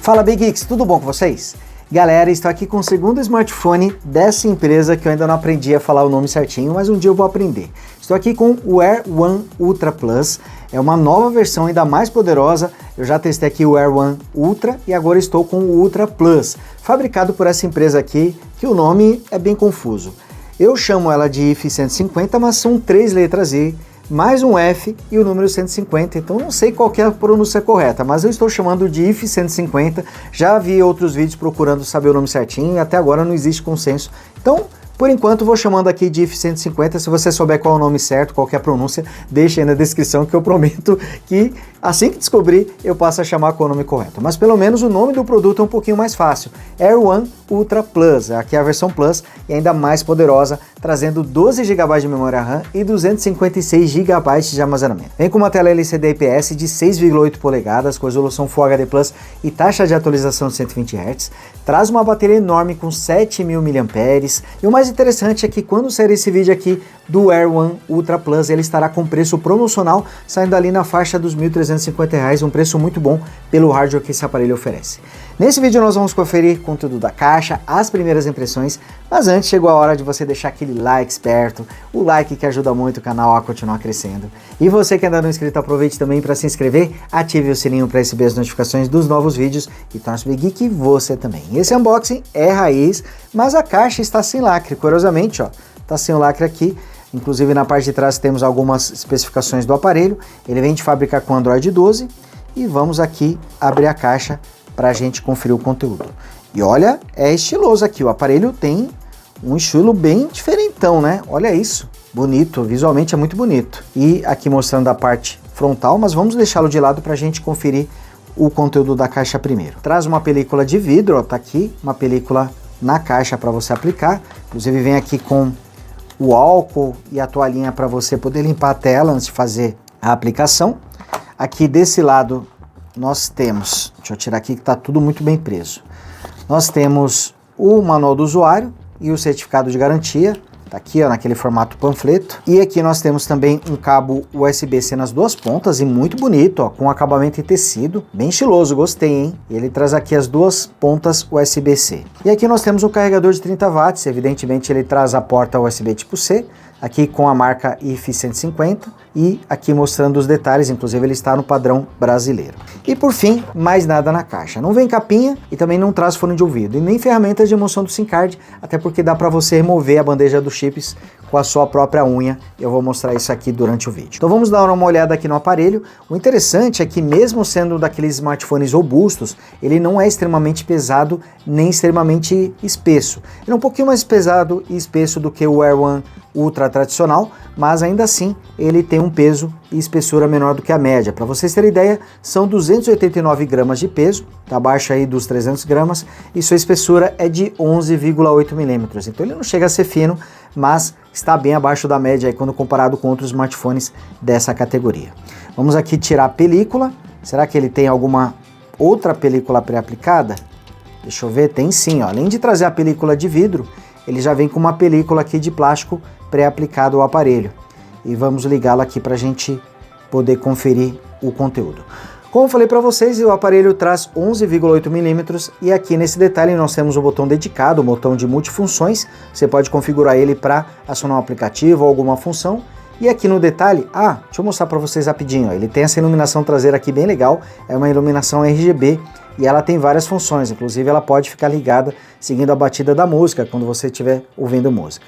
Fala Big Geeks, tudo bom com vocês? Galera, estou aqui com o segundo smartphone dessa empresa que eu ainda não aprendi a falar o nome certinho, mas um dia eu vou aprender. Estou aqui com o Air One Ultra Plus, é uma nova versão ainda mais poderosa. Eu já testei aqui o Air One Ultra e agora estou com o Ultra Plus, fabricado por essa empresa aqui, que o nome é bem confuso. Eu chamo ela de IF 150, mas são 3 letras I, mais um F e o número 150, então não sei qual que é a pronúncia correta, mas eu estou chamando de IF 150, já vi outros vídeos procurando saber o nome certinho e até agora não existe consenso, então por enquanto vou chamando aqui de IF 150, se você souber qual é o nome certo, qual que é a pronúncia, deixa aí na descrição que eu prometo que assim que descobrir eu passo a chamar com o nome correto, mas pelo menos o nome do produto é um pouquinho mais fácil, Air One Ultra Plus, aqui é a versão Plus e ainda mais poderosa, trazendo 12 GB de memória RAM e 256 GB de armazenamento. Vem com uma tela LCD IPS de 6,8 polegadas com resolução Full HD Plus e taxa de atualização de 120 Hz, traz uma bateria enorme com 7.000 mAh e o mais interessante é que quando sair esse vídeo aqui do Air One Ultra Plus, ele estará com preço promocional, saindo ali na faixa dos R$ 1.350, um preço muito bom pelo hardware que esse aparelho oferece. Nesse vídeo nós vamos conferir conteúdo da caixa, as primeiras impressões, mas antes chegou a hora de você deixar aquele like esperto, o like que ajuda muito o canal a continuar crescendo. E você que ainda não é inscrito, aproveite também para se inscrever, ative o sininho para receber as notificações dos novos vídeos e torne-se Big Geek você também. Esse unboxing é raiz, mas a caixa está sem lacre, curiosamente, ó, está sem o lacre aqui. Inclusive na parte de trás temos algumas especificações do aparelho, ele vem de fábrica com Android 12 e vamos aqui abrir a caixa para a gente conferir o conteúdo. E olha, é estiloso aqui, o aparelho tem um estilo bem diferentão, né? Olha isso, bonito, visualmente é muito bonito. E aqui mostrando a parte frontal, mas vamos deixá-lo de lado para a gente conferir o conteúdo da caixa primeiro. Traz uma película de vidro, ó, tá aqui, uma película na caixa para você aplicar, inclusive vem aqui com o álcool e a toalhinha para você poder limpar a tela antes de fazer a aplicação. Aqui desse lado nós temos, deixa eu tirar aqui que está tudo muito bem preso. Nós temos o manual do usuário e o certificado de garantia, tá aqui ó, naquele formato panfleto. E aqui nós temos também um cabo USB-C nas duas pontas e muito bonito, ó, com acabamento em tecido, bem estiloso, gostei, hein? Ele traz aqui as duas pontas USB-C. E aqui nós temos um carregador de 30 watts, evidentemente ele traz a porta USB tipo C, aqui com a marca IF 150 e aqui mostrando os detalhes, inclusive ele está no padrão brasileiro. E por fim, mais nada na caixa. Não vem capinha e também não traz fone de ouvido e nem ferramentas de emoção do SIM card, até porque dá para você remover a bandeja dos chips com a sua própria unha. Eu vou mostrar isso aqui durante o vídeo. Então vamos dar uma olhada aqui no aparelho. O interessante é que mesmo sendo daqueles smartphones robustos, ele não é extremamente pesado nem extremamente espesso. Ele é um pouquinho mais pesado e espesso do que o Air One Ultra tradicional, mas ainda assim ele tem um peso e espessura menor do que a média. Para vocês terem ideia, são 289 gramas de peso, tá abaixo aí dos 300 gramas, e sua espessura é de 11,8 milímetros. Então ele não chega a ser fino, mas está bem abaixo da média aí quando comparado com outros smartphones dessa categoria. Vamos aqui tirar a película. Será que ele tem alguma outra película pré-aplicada? Deixa eu ver, tem sim, ó. Além de trazer a película de vidro, ele já vem com uma película aqui de plástico pré-aplicado ao aparelho. E vamos ligá-la aqui para a gente poder conferir o conteúdo. Como eu falei para vocês, o aparelho traz 11,8 milímetros e aqui nesse detalhe nós temos o botão dedicado, o botão de multifunções. Você pode configurar ele para acionar um aplicativo ou alguma função. E aqui no detalhe, deixa eu mostrar para vocês rapidinho, ó. Ele tem essa iluminação traseira aqui bem legal, é uma iluminação RGB e ela tem várias funções, inclusive ela pode ficar ligada seguindo a batida da música quando você estiver ouvindo música.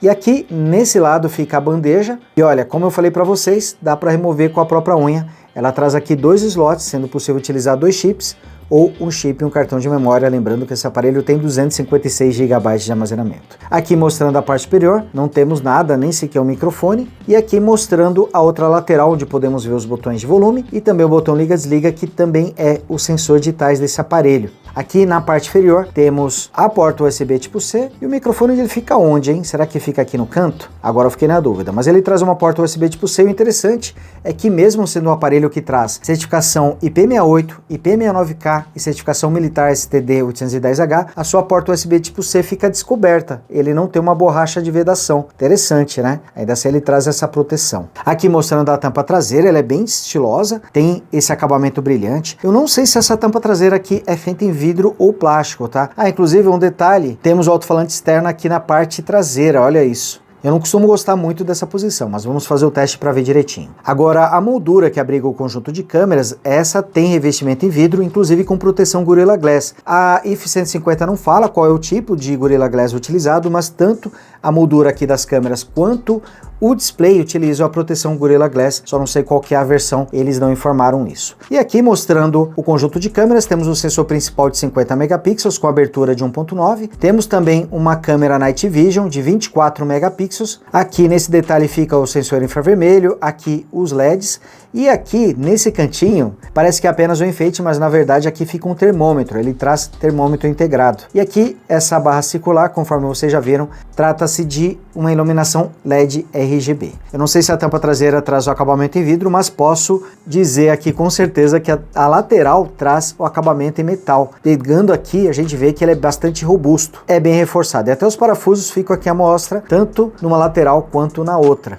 E aqui nesse lado fica a bandeja e olha, como eu falei para vocês, dá para remover com a própria unha. Ela traz aqui 2 slots, sendo possível utilizar 2 chips, ou um chip e um cartão de memória, lembrando que esse aparelho tem 256 GB de armazenamento. Aqui mostrando a parte superior, não temos nada, nem sequer um microfone, e aqui mostrando a outra lateral, onde podemos ver os botões de volume e também o botão liga-desliga, que também é o sensor digitais desse aparelho. Aqui na parte inferior temos a porta USB tipo C e o microfone ele fica onde, hein? Será que fica aqui no canto? Agora eu fiquei na dúvida, mas ele traz uma porta USB tipo C e o interessante é que mesmo sendo um aparelho que traz certificação IP68, IP69K e certificação militar STD 810H, a sua porta USB tipo C fica descoberta, ele não tem uma borracha de vedação. Interessante, né? Ainda assim ele traz essa proteção. Aqui mostrando a tampa traseira, ela é bem estilosa, tem esse acabamento brilhante. Eu não sei se essa tampa traseira aqui é feita em vidro ou plástico, tá? Inclusive um detalhe, temos o alto-falante externo aqui na parte traseira, olha isso. Eu não costumo gostar muito dessa posição, mas vamos fazer o teste para ver direitinho. Agora, a moldura que abriga o conjunto de câmeras, essa tem revestimento em vidro, inclusive com proteção Gorilla Glass. A IF 150 não fala qual é o tipo de Gorilla Glass utilizado, mas tanto a moldura aqui das câmeras quanto o display utilizam a proteção Gorilla Glass, só não sei qual que é a versão, eles não informaram isso. E aqui mostrando o conjunto de câmeras, temos o sensor principal de 50 megapixels com abertura de 1.9, temos também uma câmera Night Vision de 24 megapixels, aqui nesse detalhe fica o sensor infravermelho, aqui os LEDs, e aqui nesse cantinho, parece que é apenas um enfeite, mas na verdade aqui fica um termômetro, ele traz termômetro integrado. E aqui essa barra circular, conforme vocês já viram, trata-se de uma iluminação LED RGB. Eu não sei se a tampa traseira traz o acabamento em vidro, mas posso dizer aqui com certeza que a lateral traz o acabamento em metal. Pegando aqui, a gente vê que ele é bastante robusto, é bem reforçado. E até os parafusos ficam aqui à mostra, tanto numa lateral quanto na outra.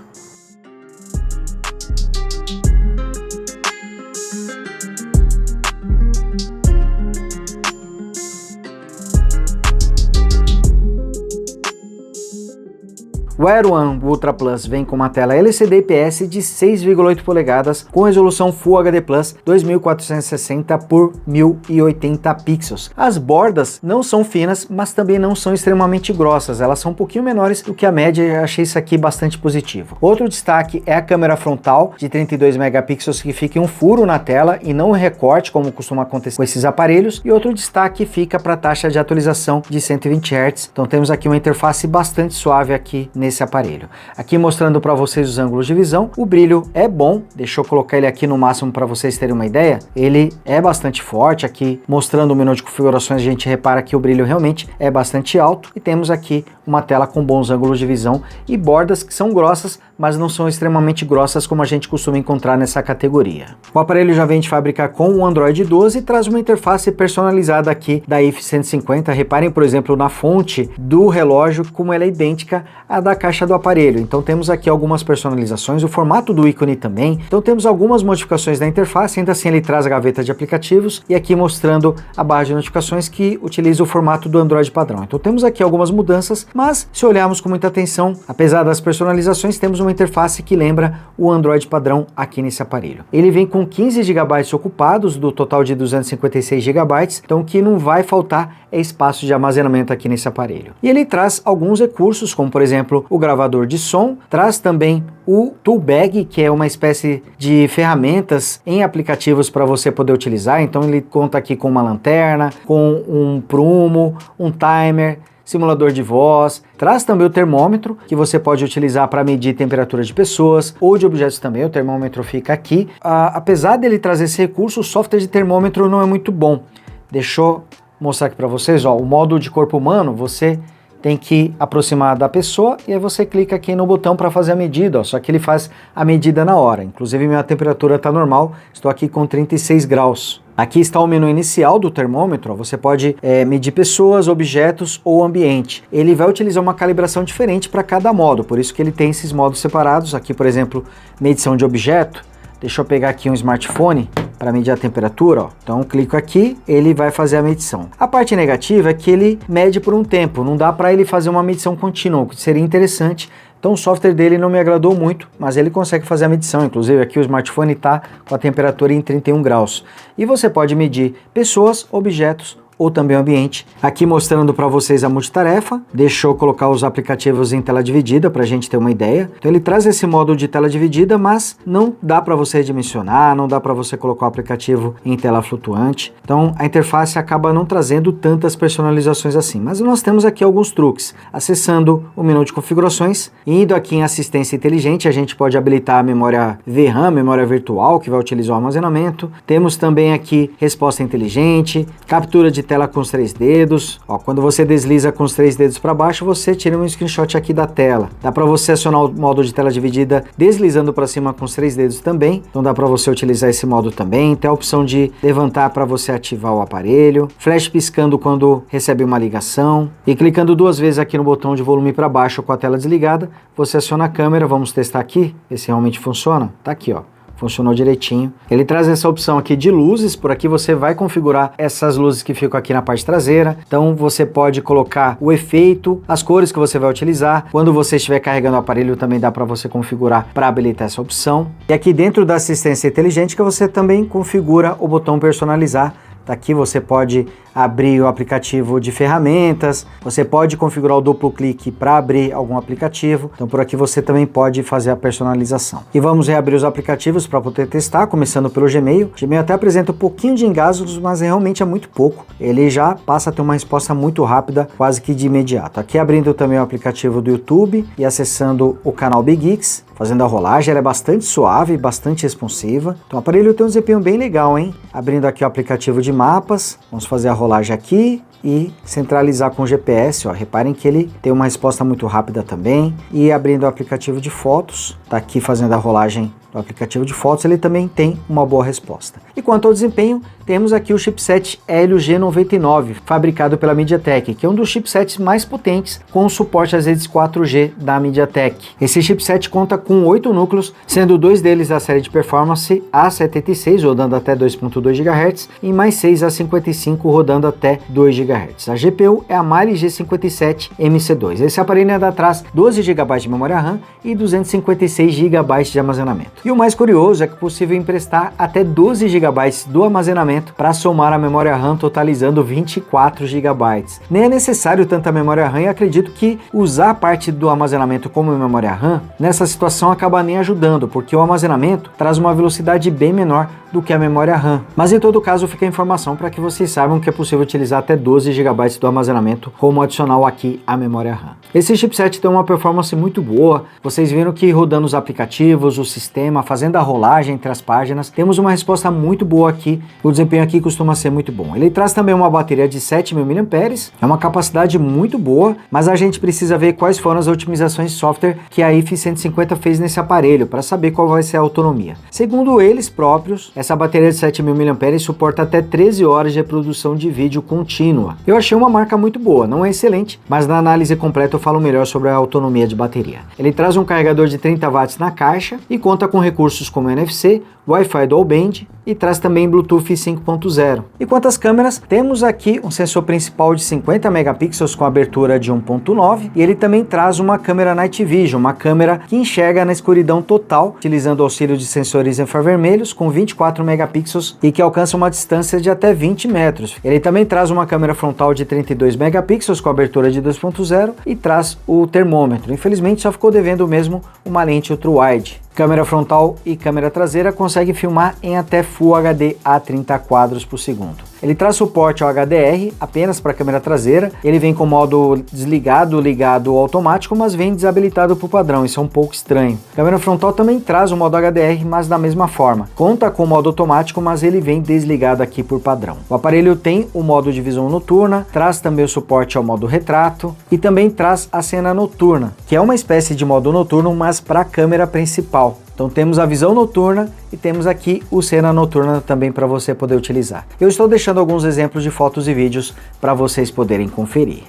O Air One Ultra Plus vem com uma tela LCD IPS de 6,8 polegadas com resolução Full HD Plus 2460 por 1080 pixels. As bordas não são finas, mas também não são extremamente grossas, elas são um pouquinho menores do que a média e eu achei isso aqui bastante positivo. Outro destaque é a câmera frontal de 32 megapixels que fica em um furo na tela e não um recorte como costuma acontecer com esses aparelhos, e outro destaque fica para a taxa de atualização de 120 Hz, então temos aqui uma interface bastante suave aqui nesse aparelho. Aqui mostrando para vocês os ângulos de visão, o brilho é bom, deixa eu colocar ele aqui no máximo para vocês terem uma ideia, ele é bastante forte, aqui mostrando o menu de configurações a gente repara que o brilho realmente é bastante alto e temos aqui uma tela com bons ângulos de visão e bordas que são grossas, mas não são extremamente grossas como a gente costuma encontrar nessa categoria. O aparelho já vem de fábrica com o Android 12 e traz uma interface personalizada aqui da IF 150, reparem por exemplo na fonte do relógio como ela é idêntica à da caixa do aparelho, então temos aqui algumas personalizações, o formato do ícone também, então temos algumas modificações da interface, ainda assim ele traz a gaveta de aplicativos e aqui mostrando a barra de notificações que utiliza o formato do Android padrão. Então temos aqui algumas mudanças, mas se olharmos com muita atenção, apesar das personalizações, temos uma interface que lembra o Android padrão aqui nesse aparelho. Ele vem com 15 GB ocupados do total de 256 GB, então o que não vai faltar é espaço de armazenamento aqui nesse aparelho. E ele traz alguns recursos, como por exemplo o gravador de som, traz também o Tool Bag, que é uma espécie de ferramentas em aplicativos para você poder utilizar, então ele conta aqui com uma lanterna, com um prumo, um timer, simulador de voz, traz também o termômetro que você pode utilizar para medir temperatura de pessoas ou de objetos também, o termômetro fica aqui. Apesar dele trazer esse recurso, o software de termômetro não é muito bom. Deixa eu mostrar aqui para vocês, ó, o modo de corpo humano, você tem que aproximar da pessoa e aí você clica aqui no botão para fazer a medida, ó, só que ele faz a medida na hora. Inclusive minha temperatura está normal, estou aqui com 36 graus. Aqui está o menu inicial do termômetro, ó, você pode medir pessoas, objetos ou ambiente. Ele vai utilizar uma calibração diferente para cada modo, por isso que ele tem esses modos separados. Aqui, por exemplo, medição de objeto. Deixa eu pegar aqui um smartphone para medir a temperatura, ó. Então eu clico aqui, ele vai fazer a medição. A parte negativa é que ele mede por um tempo, não dá para ele fazer uma medição contínua, o que seria interessante. Então o software dele não me agradou muito, mas ele consegue fazer a medição. Inclusive aqui o smartphone está com a temperatura em 31 graus. E você pode medir pessoas, objetos ou também o ambiente. Aqui mostrando para vocês a multitarefa, deixou eu colocar os aplicativos em tela dividida para a gente ter uma ideia. Então ele traz esse modo de tela dividida, mas não dá para você redimensionar, não dá para você colocar o aplicativo em tela flutuante. Então a interface acaba não trazendo tantas personalizações assim, mas nós temos aqui alguns truques. Acessando o menu de configurações, indo aqui em assistência inteligente, a gente pode habilitar a memória VRAM, memória virtual, que vai utilizar o armazenamento. Temos também aqui resposta inteligente, captura de tela com os 3 dedos. Ó, quando você desliza com os 3 dedos para baixo, você tira um screenshot aqui da tela. Dá para você acionar o modo de tela dividida deslizando para cima com os 3 dedos também. Então dá para você utilizar esse modo também. Tem a opção de levantar para você ativar o aparelho. Flash piscando quando recebe uma ligação. E clicando 2 vezes aqui no botão de volume para baixo com a tela desligada, você aciona a câmera. Vamos testar aqui, ver se realmente funciona. Tá aqui, ó. Funcionou direitinho. Ele traz essa opção aqui de luzes, por aqui você vai configurar essas luzes que ficam aqui na parte traseira, então você pode colocar o efeito, as cores que você vai utilizar. Quando você estiver carregando o aparelho também dá para você configurar para habilitar essa opção. E aqui dentro da assistência inteligente que você também configura o botão personalizar. Aqui você pode abrir o aplicativo de ferramentas, você pode configurar o duplo clique para abrir algum aplicativo, então por aqui você também pode fazer a personalização. E vamos reabrir os aplicativos para poder testar, começando pelo Gmail. O Gmail até apresenta um pouquinho de engasgos, mas realmente é muito pouco. Ele já passa a ter uma resposta muito rápida, quase que de imediato. Aqui abrindo também o aplicativo do YouTube e acessando o canal Big Geeks, fazendo a rolagem. Ela é bastante suave, bastante responsiva. Então o aparelho tem um desempenho bem legal, hein? Abrindo aqui o aplicativo de mapas, vamos fazer a rolagem aqui e centralizar com o GPS, ó. Reparem que ele tem uma resposta muito rápida também. E abrindo o aplicativo de fotos, tá aqui fazendo a rolagem do aplicativo de fotos, ele também tem uma boa resposta. E quanto ao desempenho, temos aqui o chipset Helio G99, fabricado pela MediaTek, que é um dos chipsets mais potentes com o suporte às redes 4G da MediaTek. Esse chipset conta com 8 núcleos, sendo 2 deles da série de performance A76, rodando até 2.2 GHz, e mais 6 A55, rodando até 2 GHz. A GPU é a Mali G57 MC2. Esse aparelho ainda traz 12 GB de memória RAM e 256 GB de armazenamento. E o mais curioso é que é possível emprestar até 12 GB do armazenamento para somar a memória RAM, totalizando 24 GB. Nem é necessário tanta memória RAM e acredito que usar parte do armazenamento como memória RAM nessa situação acaba nem ajudando, porque o armazenamento traz uma velocidade bem menor do que a memória RAM. Mas em todo caso fica a informação para que vocês saibam que é possível utilizar até 12 GB do armazenamento como adicional aqui à memória RAM. Esse chipset tem uma performance muito boa, vocês viram que rodando os aplicativos, o sistema, fazendo a rolagem entre as páginas, temos uma resposta muito boa aqui, o desempenho aqui costuma ser muito bom. Ele traz também uma bateria de 7.000 mAh, é uma capacidade muito boa, mas a gente precisa ver quais foram as otimizações de software que a IF 150 fez nesse aparelho, para saber qual vai ser a autonomia. Segundo eles próprios, essa bateria de 7.000 mAh suporta até 13 horas de reprodução de vídeo contínua. Eu achei uma marca muito boa, não é excelente, mas na análise completa eu falo melhor sobre a autonomia de bateria. Ele traz um carregador de 30 watts na caixa e conta com recursos como NFC, Wi-Fi Dual Band e traz também Bluetooth 5.0. E quanto às câmeras, temos aqui um sensor principal de 50 megapixels com abertura de 1.9 e ele também traz uma câmera Night Vision, uma câmera que enxerga na escuridão total, utilizando o auxílio de sensores infravermelhos com 24 megapixels e que alcança uma distância de até 20 metros. Ele também traz uma câmera frontal de 32 megapixels com abertura de 2.0 e traz o termômetro. Infelizmente só ficou devendo mesmo uma lente ultra-wide. Câmera frontal e câmera traseira conseguem filmar em até Full HD a 30 quadros por segundo. Ele traz suporte ao HDR apenas para a câmera traseira, ele vem com modo desligado, ligado ou automático, mas vem desabilitado por padrão, isso é um pouco estranho. A câmera frontal também traz o modo HDR, mas da mesma forma. Conta com o modo automático, mas ele vem desligado aqui por padrão. O aparelho tem o modo de visão noturna, traz também o suporte ao modo retrato e também traz a cena noturna, que é uma espécie de modo noturno, mas para a câmera principal. Então temos a visão noturna e temos aqui o cena noturna também para você poder utilizar. Eu estou deixando alguns exemplos de fotos e vídeos para vocês poderem conferir.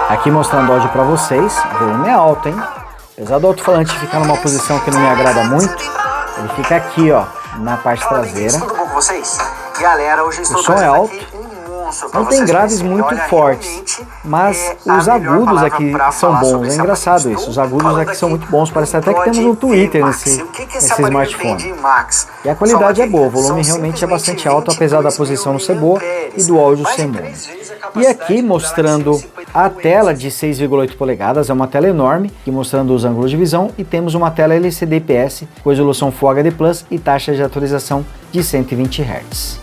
Aqui mostrando o áudio para vocês, o volume é alto, hein? Apesar do alto-falante ficar numa posição que não me agrada muito, ele fica aqui, ó, na parte traseira. Tudo bom com vocês? Galera, hoje estou o som é alto, Não tem graves muito fortes, mas os agudos aqui são bons. É engraçado isso, os agudos aqui são muito bons. Parece até que temos um Twitter nesse smartphone. E a qualidade é boa, o volume realmente é bastante alto, apesar da posição não ser boa e do áudio ser mono. E aqui mostrando a tela de 6,8 polegadas, é uma tela enorme, aqui mostrando os ângulos de visão, e temos uma tela LCD IPS com resolução Full HD Plus e taxa de atualização de 120 Hz.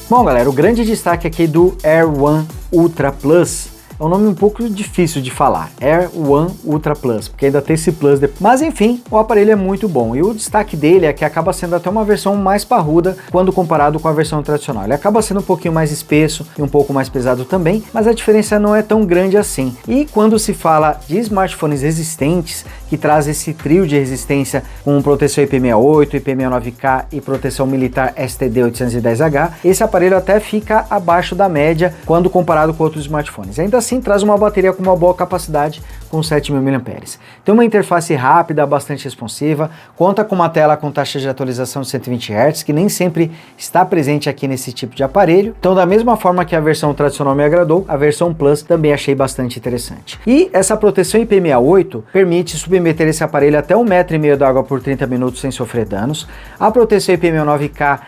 Bom, galera, o grande destaque aqui do Air One Ultra Plus é um nome um pouco difícil de falar, Air One Ultra Plus, porque ainda tem esse Plus depois. Mas enfim, o aparelho é muito bom e o destaque dele é que acaba sendo até uma versão mais parruda quando comparado com a versão tradicional. Ele acaba sendo um pouquinho mais espesso e um pouco mais pesado também, mas a diferença não é tão grande assim. E quando se fala de smartphones resistentes, que traz esse trio de resistência com proteção IP68, IP69K e proteção militar STD810H, esse aparelho até fica abaixo da média quando comparado com outros smartphones. Ainda assim, traz uma bateria com uma boa capacidade, com 7.000 mAh. Tem uma interface rápida, bastante responsiva, conta com uma tela com taxa de atualização de 120 Hz, que nem sempre está presente aqui nesse tipo de aparelho. Então, da mesma forma que a versão tradicional me agradou, a versão Plus também achei bastante interessante. E essa proteção IP68 permite submeter esse aparelho até 1,5 m de água por 30 minutos sem sofrer danos. A proteção IP69K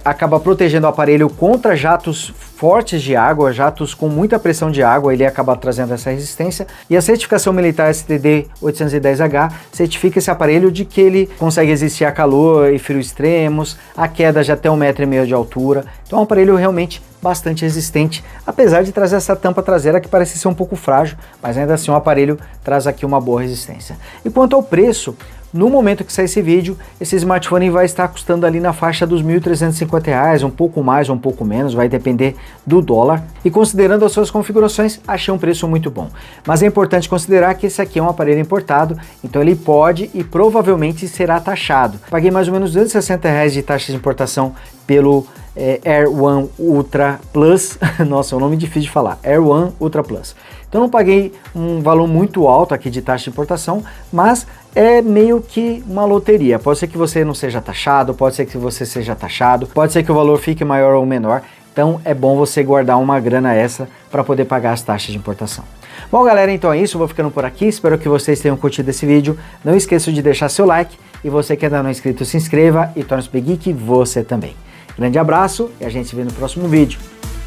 acaba protegendo o aparelho contra jatos fortes de água, jatos com muita pressão de água, ele acaba trazendo essa resistência. E a certificação militar STD810H certifica esse aparelho de que ele consegue resistir a calor e frio extremos, a queda de até 1,5 m de altura. Então é um aparelho realmente bastante resistente, apesar de trazer essa tampa traseira que parece ser um pouco frágil, mas ainda assim o aparelho traz aqui uma boa resistência. E quanto ao preço, no momento que sair esse vídeo, esse smartphone vai estar custando ali na faixa dos R$ 1.350, um pouco mais ou um pouco menos, vai depender do dólar. E considerando as suas configurações, achei um preço muito bom. Mas é importante considerar que esse aqui é um aparelho importado, então ele pode e provavelmente será taxado. Paguei mais ou menos R$ 260 de taxa de importação pelo Air One Ultra Plus. Nossa, é um nome difícil de falar, Air One Ultra Plus. Então não paguei um valor muito alto aqui de taxa de importação, mas é meio que uma loteria. Pode ser que você não seja taxado, pode ser que você seja taxado, pode ser que o valor fique maior ou menor. Então é bom você guardar uma grana extra para poder pagar as taxas de importação. Bom, galera, então é isso, vou ficando por aqui, espero que vocês tenham curtido esse vídeo. Não esqueça de deixar seu like e você que ainda não é inscrito, se inscreva e torne-se Geek você também. Grande abraço e a gente se vê no próximo vídeo.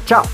Tchau!